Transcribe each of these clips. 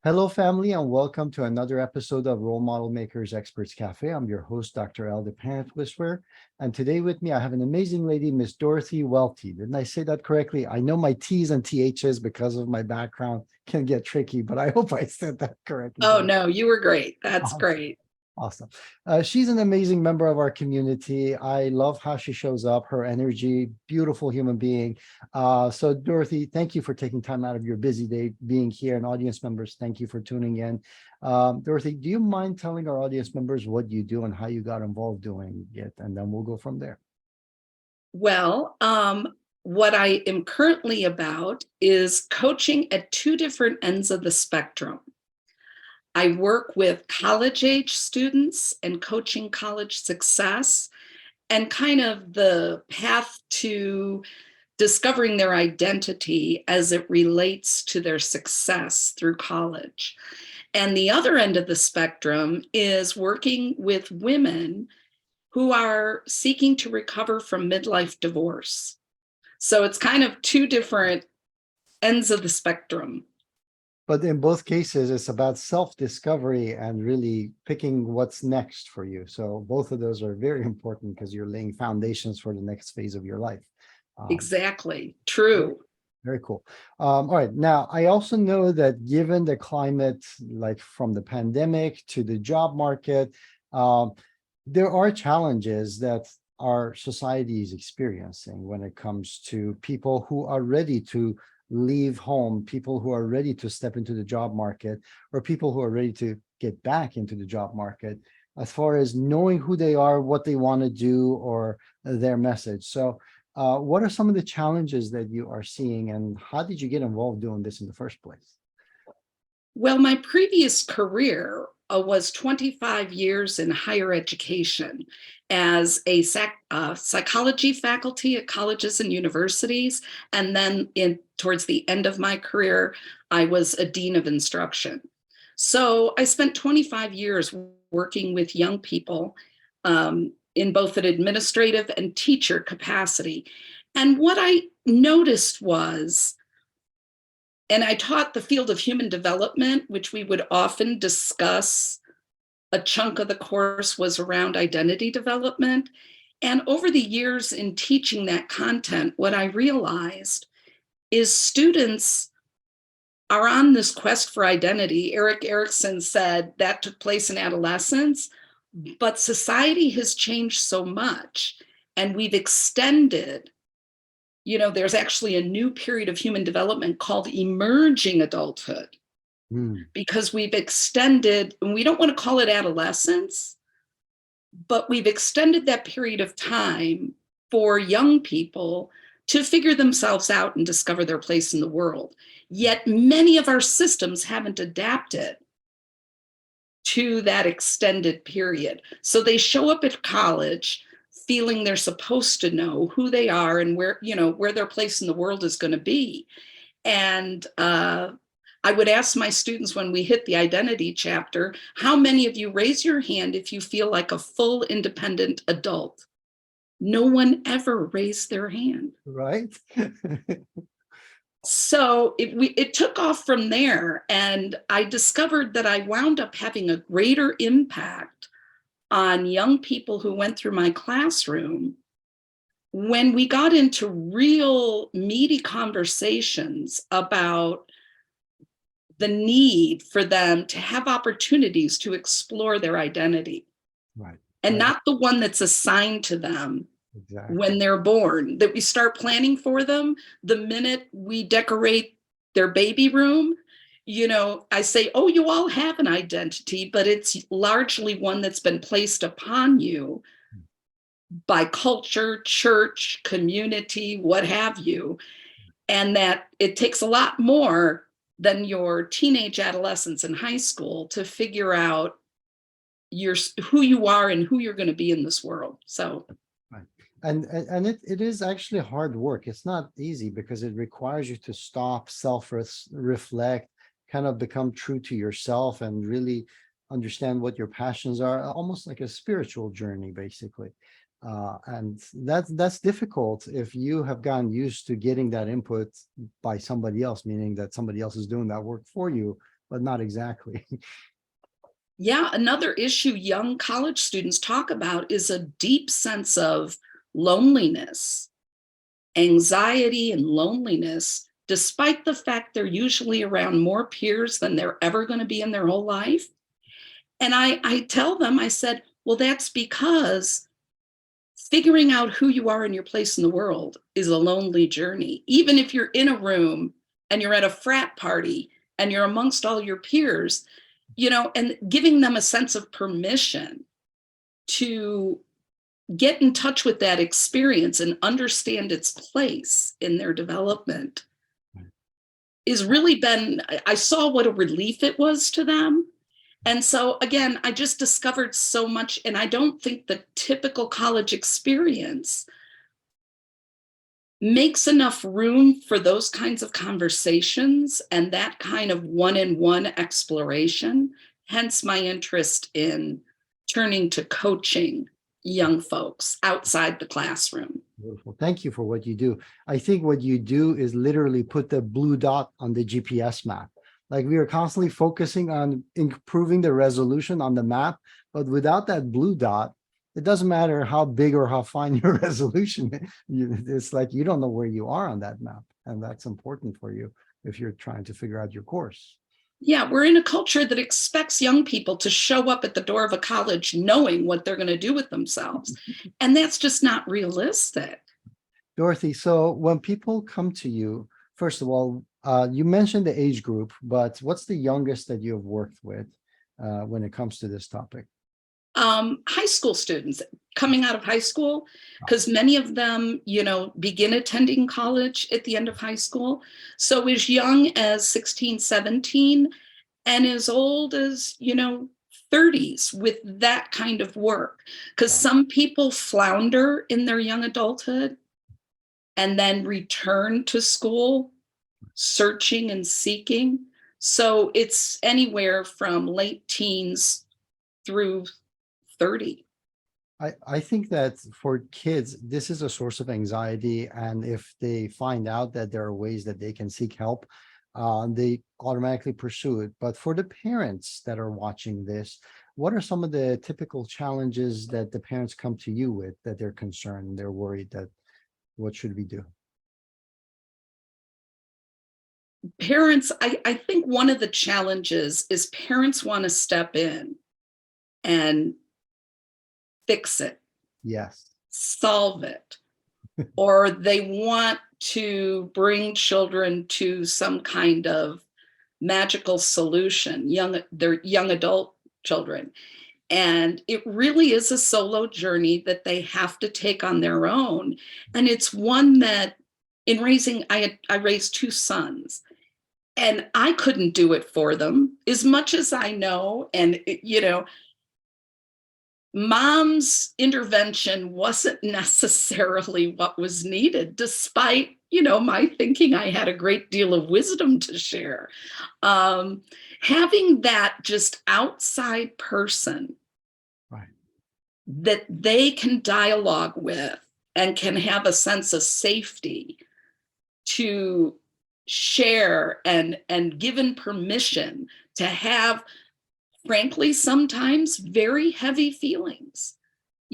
Hello, family, and welcome to another episode of Role Model Makers Experts Cafe. I'm your host, Dr. L, the Parent Whisperer. And today with me, I have an amazing lady, Miss Dorothy Welty. Didn't I say that correctly? I know my T's and THs because of my background can get tricky, but I hope I said that correctly. Oh, no, you were great. That's Awesome. great. Awesome. She's an amazing member of our community. I love how she shows up, her energy, beautiful human being. So Dorothy, thank you for taking time out of your busy day being here, and audience members, thank you for tuning in. Dorothy, do you mind telling our audience members what you do and how you got involved doing it? And then we'll go from there. Well, what I am currently about is coaching at two different ends of the spectrum. I work with college-age students and coaching college success and kind of the path to discovering their identity as it relates to their success through college. And the other end of the spectrum is working with women who are seeking to recover from midlife divorce. So it's kind of two different ends of the spectrum. But in both cases, it's about self-discovery and really picking what's next for you. So both of those are very important because you're laying foundations for the next phase of your life. Exactly. True. Very cool. All right. Now, I also know that given the climate, like from the pandemic to the job market, there are challenges that our society is experiencing when it comes to people who are ready to leave home, people who are ready to step into the job market, or people who are ready to get back into the job market, as far as knowing who they are, what they want to do, or their message. So what are some of the challenges that you are seeing, and how did you get involved doing this in the first place? Well, my previous career was 25 years in higher education as a psychology faculty at colleges and universities. And then towards the end of my career, I was a dean of instruction. So I spent 25 years working with young people in both an administrative and teacher capacity. And what I noticed was, and I taught the field of human development, which we would often discuss. A chunk of the course was around identity development. And over the years in teaching that content, what I realized is students are on this quest for identity. Erik Erikson said that took place in adolescence, but society has changed so much, and we've extended. There's actually a new period of human development called emerging adulthood, because we've extended, and we don't want to call it adolescence, but we've extended that period of time for young people to figure themselves out and discover their place in the world. Yet many of our systems haven't adapted to that extended period. So they show up at college feeling they're supposed to know who they are and where their place in the world is going to be. And I would ask my students when we hit the identity chapter, how many of you raise your hand if you feel like a full independent adult? No one ever raised their hand. Right. So it took off from there, and I discovered that I wound up having a greater impact on young people who went through my classroom when we got into real meaty conversations about the need for them to have opportunities to explore their identity. Right. And not the one that's assigned to them. Exactly. When they're born, that we start planning for them the minute we decorate their baby room. I say, oh, you all have an identity, but it's largely one that's been placed upon you by culture, church, community, what have you. And that it takes a lot more than your teenage adolescence in high school to figure out who you are and who you're going to be in this world. So. Right. And it is actually hard work. It's not easy because it requires you to stop, self-reflect, kind of become true to yourself and really understand what your passions are, almost like a spiritual journey, basically. And that's difficult if you have gotten used to getting that input by somebody else, meaning that somebody else is doing that work for you but not exactly. Yeah, another issue young college students talk about is a deep sense of loneliness, anxiety, and loneliness, despite the fact they're usually around more peers than they're ever going to be in their whole life. And I tell them, I said, well, that's because figuring out who you are and your place in the world is a lonely journey. Even if you're in a room and you're at a frat party and you're amongst all your peers, and giving them a sense of permission to get in touch with that experience and understand its place in their development is really been, I saw what a relief it was to them. And so again, I just discovered so much, and I don't think the typical college experience makes enough room for those kinds of conversations and that kind of one-on-one exploration, hence my interest in turning to coaching young folks outside the classroom. Beautiful. Thank you for what you do. I think what you do is literally put the blue dot on the GPS map. Like we are constantly focusing on improving the resolution on the map, but without that blue dot, it doesn't matter how big or how fine your resolution is. It's like you don't know where you are on that map. And that's important for you if you're trying to figure out your course. Yeah, we're in a culture that expects young people to show up at the door of a college knowing what they're going to do with themselves. And that's just not realistic. Dorothy, so when people come to you, first of all, you mentioned the age group, but what's the youngest that you have worked with when it comes to this topic? High school students coming out of high school, because many of them, begin attending college at the end of high school. So as young as 16, 17, and as old as, 30s with that kind of work. Because some people flounder in their young adulthood and then return to school searching and seeking. So it's anywhere from late teens through 30. I think that for kids, this is a source of anxiety. And if they find out that there are ways that they can seek help, they automatically pursue it. But for the parents that are watching this, what are some of the typical challenges that the parents come to you with, that they're concerned, they're worried that what should we do? Parents, I think one of the challenges is parents want to step in and fix it, Yes. solve it, or they want to bring children to some kind of magical solution, they're young adult children. And it really is a solo journey that they have to take on their own. And it's one that in raising, I raised two sons, and I couldn't do it for them as much as I know. And, mom's intervention wasn't necessarily what was needed, despite, my thinking I had a great deal of wisdom to share. Having that just outside person Right. that they can dialogue with and can have a sense of safety to share and given permission to have, frankly, sometimes very heavy feelings,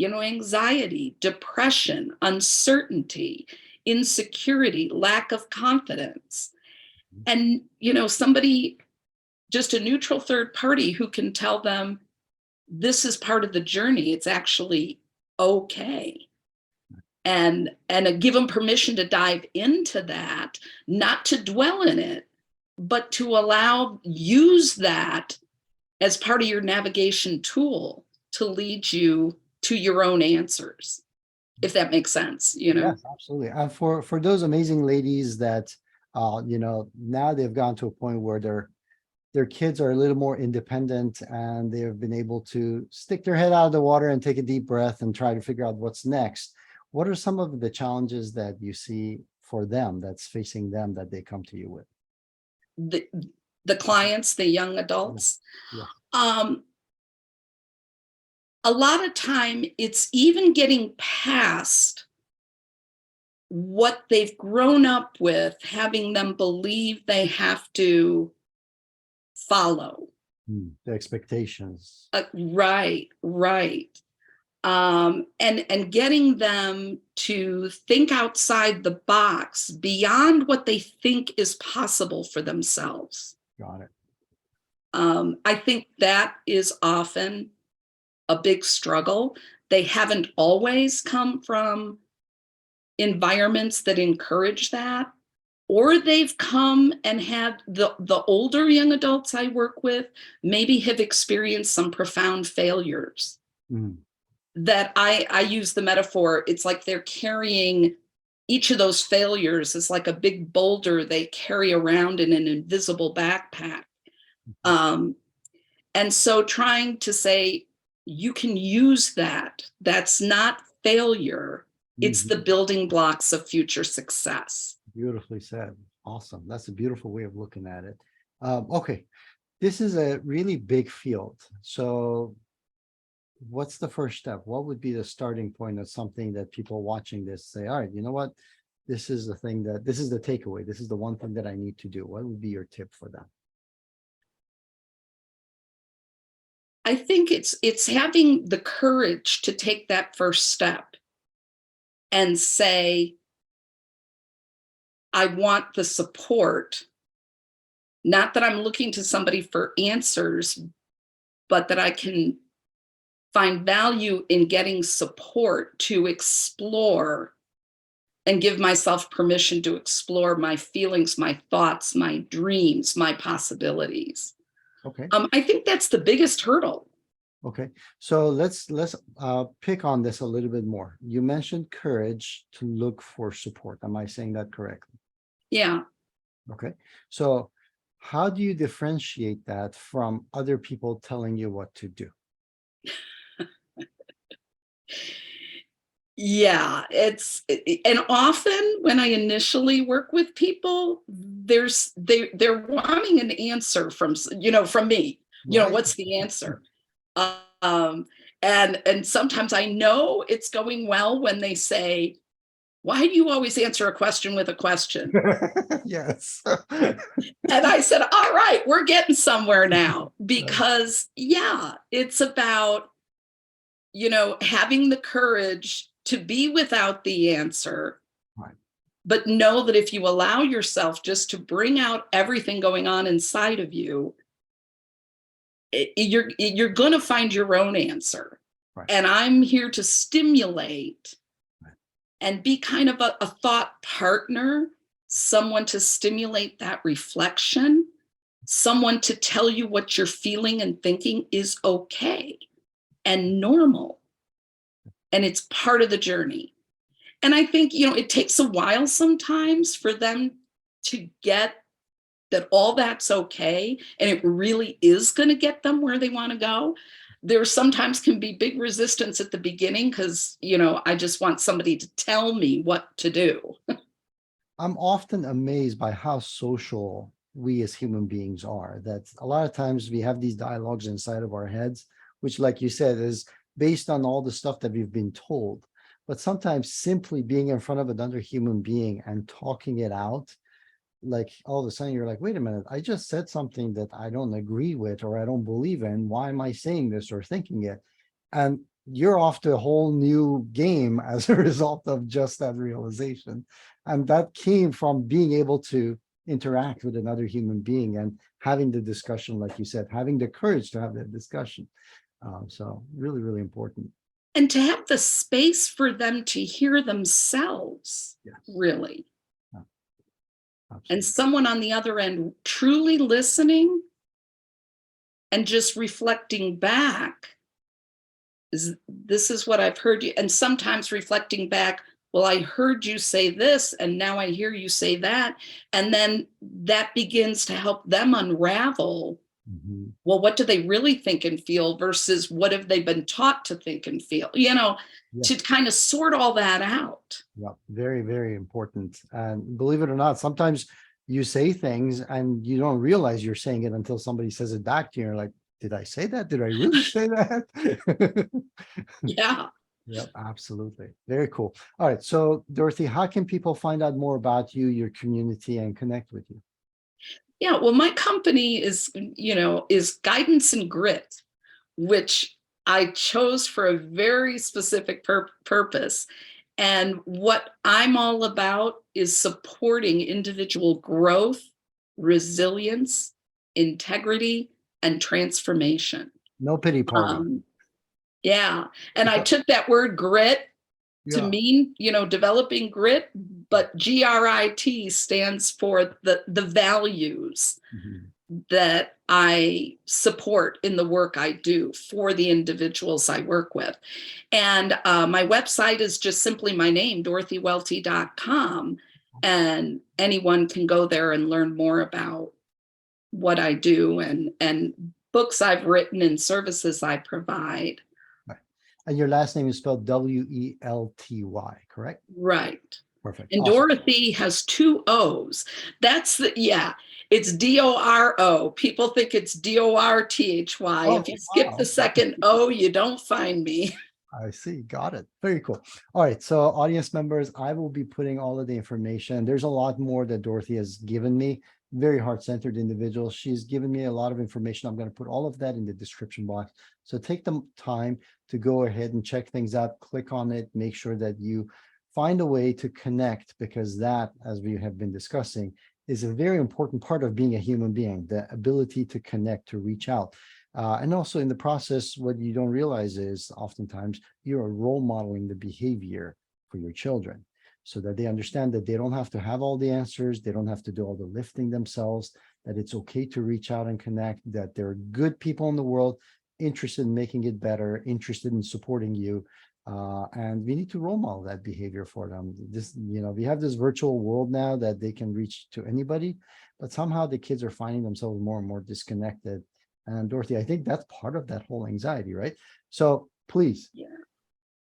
anxiety, depression, uncertainty, insecurity, lack of confidence. And, somebody, just a neutral third party who can tell them this is part of the journey. It's actually okay. And give them permission to dive into that, not to dwell in it, but to use that as part of your navigation tool to lead you to your own answers, if that makes sense, Yes, absolutely. And for those amazing ladies that now they've gone to a point where their kids are a little more independent and they've been able to stick their head out of the water and take a deep breath and try to figure out what's next. What are some of the challenges that you see for them that's facing them that they come to you with? The clients, the young adults. Yeah. A lot of time it's even getting past what they've grown up with, having them believe they have to follow. The expectations. Right. And getting them to think outside the box beyond what they think is possible for themselves. Got it. I think that is often a big struggle. They haven't always come from environments that encourage that, or they've come and had the older young adults I work with maybe have experienced some profound failures. That I use the metaphor, it's like they're carrying each of those failures is like a big boulder they carry around in an invisible backpack. And so trying to say, you can use that. That's not failure. It's the building blocks of future success. Beautifully said. Awesome. That's a beautiful way of looking at it. Okay. This is a really big field. So what's the first step? What would be the starting point of something that people watching this say, all right, you know what? This is the thing this is the takeaway. This is the one thing that I need to do. What would be your tip for them? I think it's having the courage to take that first step and say, I want the support, not that I'm looking to somebody for answers, but that I can find value in getting support to explore and give myself permission to explore my feelings, my thoughts, my dreams, my possibilities. Okay. I think that's the biggest hurdle. Okay. So let's pick on this a little bit more. You mentioned courage to look for support. Am I saying that correctly? Yeah. Okay. So how do you differentiate that from other people telling you what to do? Yeah, and often when I initially work with people, they're wanting an answer from me. Right. What's the answer? Um, and sometimes I know it's going well when they say, "Why do you always answer a question with a question?" Yes. And I said, "All right, we're getting somewhere now." Because yeah, it's about having the courage to be without the answer, Right. but know that if you allow yourself just to bring out everything going on inside of you, you're going to find your own answer. Right. And I'm here to stimulate Right. and be kind of a thought partner, someone to stimulate that reflection, someone to tell you what you're feeling and thinking is okay and normal. And it's part of the journey. And I think, it takes a while sometimes for them to get that all that's okay. And it really is going to get them where they want to go. There sometimes can be big resistance at the beginning because, I just want somebody to tell me what to do. I'm often amazed by how social we as human beings are, that a lot of times we have these dialogues inside of our heads, which, like you said, is based on all the stuff that we've been told. But sometimes simply being in front of another human being and talking it out, like all of a sudden you're like, wait a minute, I just said something that I don't agree with or I don't believe in. Why am I saying this or thinking it? And you're off to a whole new game as a result of just that realization. And that came from being able to interact with another human being and having the discussion, like you said, having the courage to have that discussion. So really, really important. And to have the space for them to hear themselves, Yes. really. Absolutely. And someone on the other end truly listening and just reflecting back. This is what I've heard you. And sometimes reflecting back, well, I heard you say this, and now I hear you say that. And then that begins to help them unravel. Well, what do they really think and feel versus what have they been taught to think and feel, to kind of sort all that out. Yeah, very, very important. And believe it or not, sometimes you say things and you don't realize you're saying it until somebody says it back to you. You're like, did I say that? Did I really say that? Yeah. Yep, absolutely. Very cool. All right. So, Dorothy, how can people find out more about you, your community, and connect with you? Yeah, well, my company is Guidance and Grit, which I chose for a very specific purpose. And what I'm all about is supporting individual growth, resilience, integrity, and transformation. No pity party. Um, yeah. And I took that word grit to Yeah. mean, developing grit, but GRIT stands for the values Mhm. that I support in the work I do for the individuals I work with. And my website is just simply my name, DorothyWelty.com. And anyone can go there and learn more about what I do and books I've written and services I provide. Right. And your last name is spelled Welty, correct? Right. Perfect. And Awesome. Dorothy has two O's. Yeah, it's Doro. People think it's Dorthy. If Oh, you skip the wow. second O, you don't find me. I see. Got it. Very cool. All right. So, audience members, I will be putting all of the information. There's a lot more that Dorothy has given me. Very heart-centered individual. She's given me a lot of information. I'm going to put all of that in the description box. So take the time to go ahead and check things out. Click on it. Make sure that you find a way to connect, because that, as we have been discussing, is a very important part of being a human being, the ability to connect, to reach out. And also in the process, what you don't realize is oftentimes you're role modeling the behavior for your children so that they understand that they don't have to have all the answers. They don't have to do all the lifting themselves, that it's okay to reach out and connect, that there are good people in the world interested in making it better, interested in supporting you. And we need to role model that behavior for them. We have this virtual world now that they can reach to anybody, but somehow the kids are finding themselves more and more disconnected. And Dorothy, I think that's part of that whole anxiety, right? So please Yeah.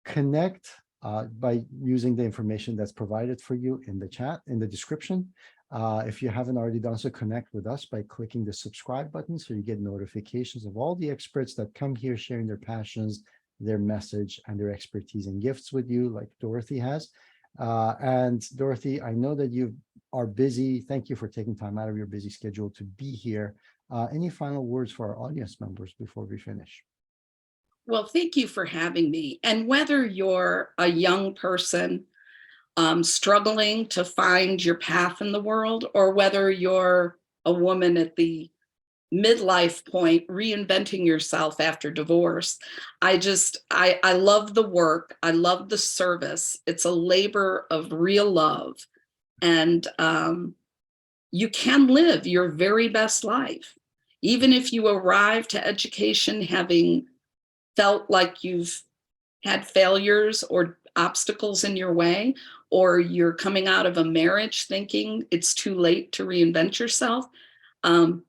connect by using the information that's provided for you in the chat, in the description. If you haven't already done so, connect with us by clicking the subscribe button so you get notifications of all the experts that come here sharing their passions, their message, and their expertise and gifts with you, like Dorothy has. And Dorothy, I know that you are busy. Thank you for taking time out of your busy schedule to be here. Any final words for our audience members before we finish? Well, thank you for having me. And whether you're a young person struggling to find your path in the world, or whether you're a woman at the midlife point reinventing yourself after divorce, I love the work. I love the service. It's a labor of real love. And you can live your very best life even if you arrive to education having felt like you've had failures or obstacles in your way, or you're coming out of a marriage thinking it's too late to reinvent yourself. um,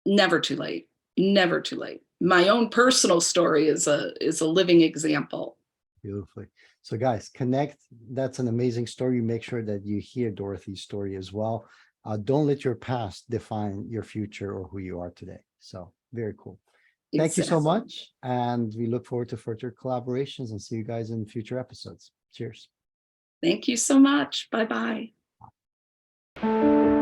Never too late. Never too late. My own personal story is a living example. Beautifully. So guys, connect. That's an amazing story. Make sure that you hear Dorothy's story as well. Don't let your past define your future or who you are today. So very cool. Thank you so Exactly. much. And we look forward to further collaborations and see you guys in future episodes. Cheers. Thank you so much. Bye bye.